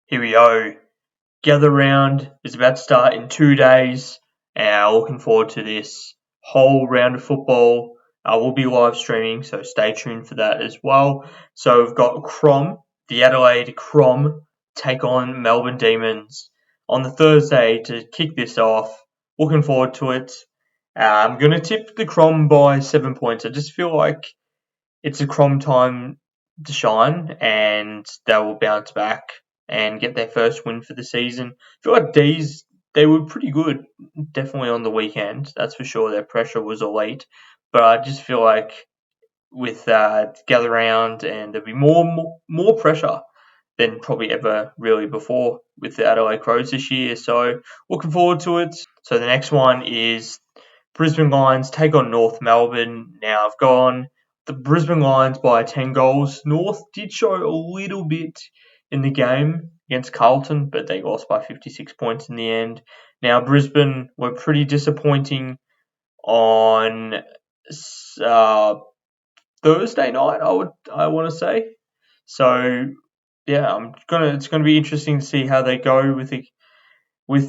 Here we go. Gather round is about to start in 2 days. Looking forward to this whole round of football. We'll be live streaming, so stay tuned for that as well. So we've got the Adelaide Crom, take on Melbourne Demons on the Thursday to kick this off. Looking forward to it. I'm going to tip the Crom by 7 points. I just feel like it's a Crom time to shine, and they will bounce back and get their first win for the season. I feel like they were pretty good, definitely on the weekend. That's for sure. Their pressure was elite, but I just feel like with gather round and there'll be more pressure than probably ever really before with the Adelaide Crows this year. So looking forward to it. So the next one is Brisbane Lions take on North Melbourne. Now I've gone the Brisbane Lions by 10 goals. North did show a little bit in the game against Carlton, but they lost by 56 points in the end. Now Brisbane were pretty disappointing on Thursday night, I want to say. So yeah, it's gonna be interesting to see how they go with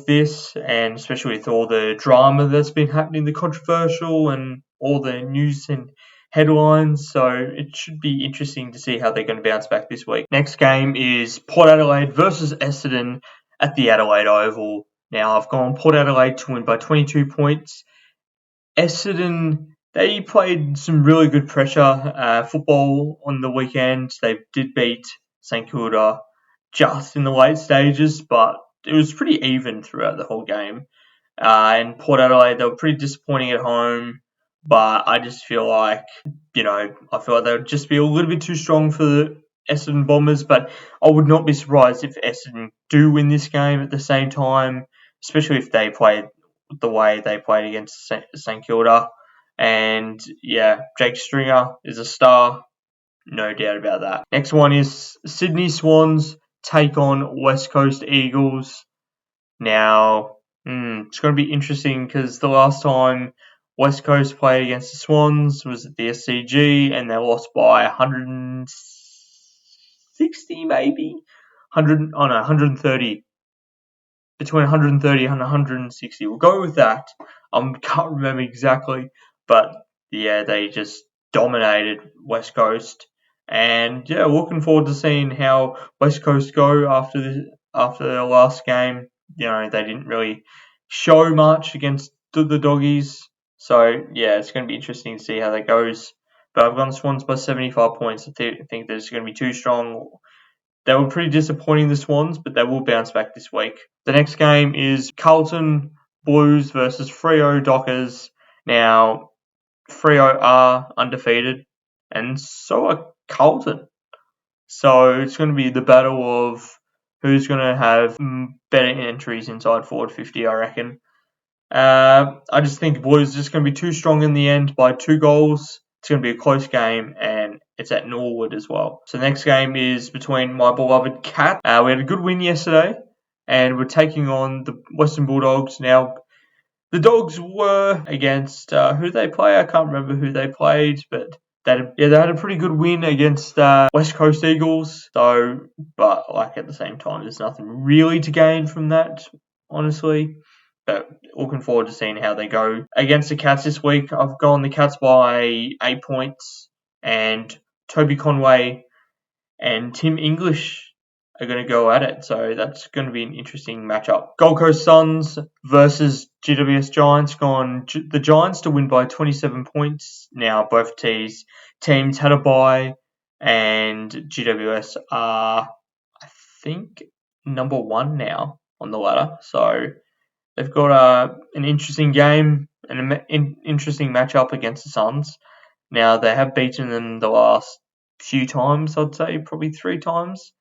this, and especially with all the drama that's been happening, the controversial and all the news and headlines. So it should be interesting to see how they're going to bounce back this week. Next game is Port Adelaide versus Essendon at the Adelaide Oval. Now I've gone Port Adelaide to win by 22 points. Essendon, they played some really good pressure football on the weekend. They did beat St Kilda just in the late stages, but it was pretty even throughout the whole game. And Port Adelaide, they were pretty disappointing at home, but I just feel like, I feel like they would just be a little bit too strong for the Essendon Bombers, but I would not be surprised if Essendon do win this game at the same time, especially if they played the way they played against St Kilda. And yeah, Jake Stringer is a star, no doubt about that. Next one is Sydney Swans take on West Coast Eagles. Now, it's going to be interesting because the last time West Coast played against the Swans was at the SCG, and they lost by 160 maybe? 130. Between 130 and 160. We'll go with that. Can't remember exactly, but yeah, they just dominated West Coast. And yeah, looking forward to seeing how West Coast go after the last game. They didn't really show much against the Doggies. So yeah, it's going to be interesting to see how that goes. But I've gone Swans by 75 points. I think that it's going to be too strong. They were pretty disappointing, the Swans, but they will bounce back this week. The next game is Carlton Blues versus Freo Dockers. Now, Freo are undefeated, and so are Carlton. So it's going to be the battle of who's going to have better entries inside forward 50, I reckon. I just think the Blues are just going to be too strong in the end by 2 goals. It's going to be a close game, and it's at Norwood as well. So the next game is between my beloved Cats. We had a good win yesterday, and we're taking on the Western Bulldogs. Now, the Dogs were against who they play. I can't remember who they played, but they had a pretty good win against West Coast Eagles. So, but at the same time, there's nothing really to gain from that, honestly. But looking forward to seeing how they go against the Cats this week. I've gone the Cats by 8 points, and Toby Conway and Tim English are going to go at it. So that's going to be an interesting matchup. Gold Coast Suns versus GWS Giants. Gone the Giants to win by 27 points. Now both teams had a bye, and GWS are, I think, number 1 now on the ladder. So they've got an interesting game and an interesting matchup against the Suns. Now, they have beaten them the last few times, I'd say, probably 3 times.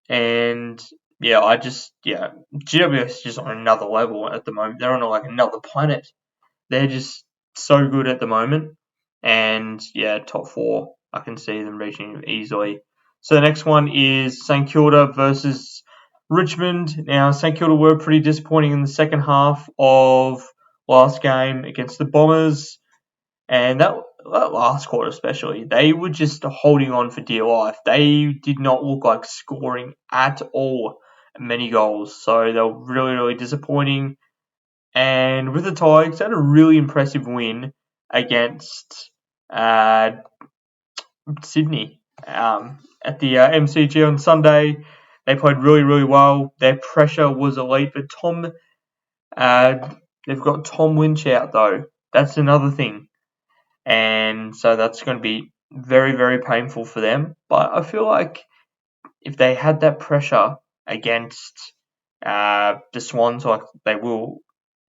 And GWS is just on another level at the moment. They're on another planet. They're just so good at the moment. And yeah, top 4, I can see them reaching easily. So the next one is St Kilda versus Richmond. Now, St Kilda were pretty disappointing in the second half of last game against the Bombers, and that last quarter especially, they were just holding on for dear life. They did not look like scoring at all many goals. So they were really, really disappointing. And with the Tigers, they had a really impressive win against Sydney at the MCG on Sunday. They played really, really well. Their pressure was elite, but they've got Tom Lynch out though. That's another thing, and so that's going to be very, very painful for them. But I feel like if they had that pressure against the Swans, like they will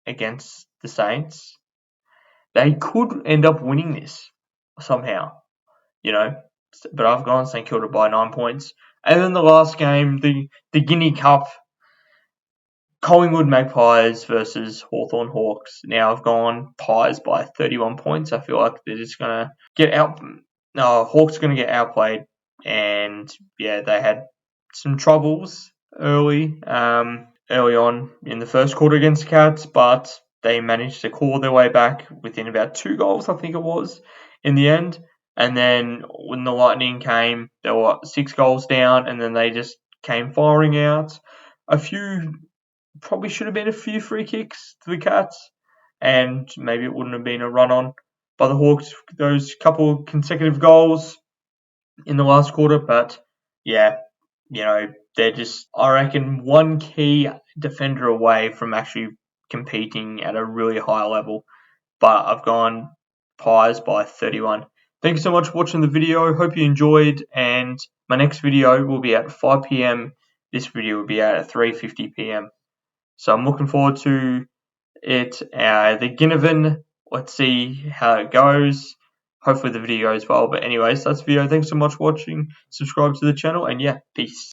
against the Saints, they could end up winning this somehow. You know, but I've gone St Kilda by 9 points. And then the last game, the Guinea Cup, Collingwood Magpies versus Hawthorn Hawks. Now I've gone Pies by 31 points. I feel like they're just going to get out. No, Hawks are going to get outplayed. And yeah, they had some troubles early on in the first quarter against the Cats, but they managed to claw their way back within about 2 goals, I think it was, in the end. And then when the Lightning came, they were 6 goals down, and then they just came firing out. Probably should have been a few free kicks to the Cats, and maybe it wouldn't have been a run on by the Hawks, those couple consecutive goals in the last quarter. But yeah, they're just, I reckon, one key defender away from actually competing at a really high level. But I've gone Pies by 31. Thank you so much for watching the video. Hope you enjoyed, and my next video will be at 5 p.m. This video will be out at 3:50 p.m. So I'm looking forward to it. The Ginnivan, let's see how it goes. Hopefully the video goes well. But anyways, that's the video. Thanks so much for watching. Subscribe to the channel, and yeah, peace.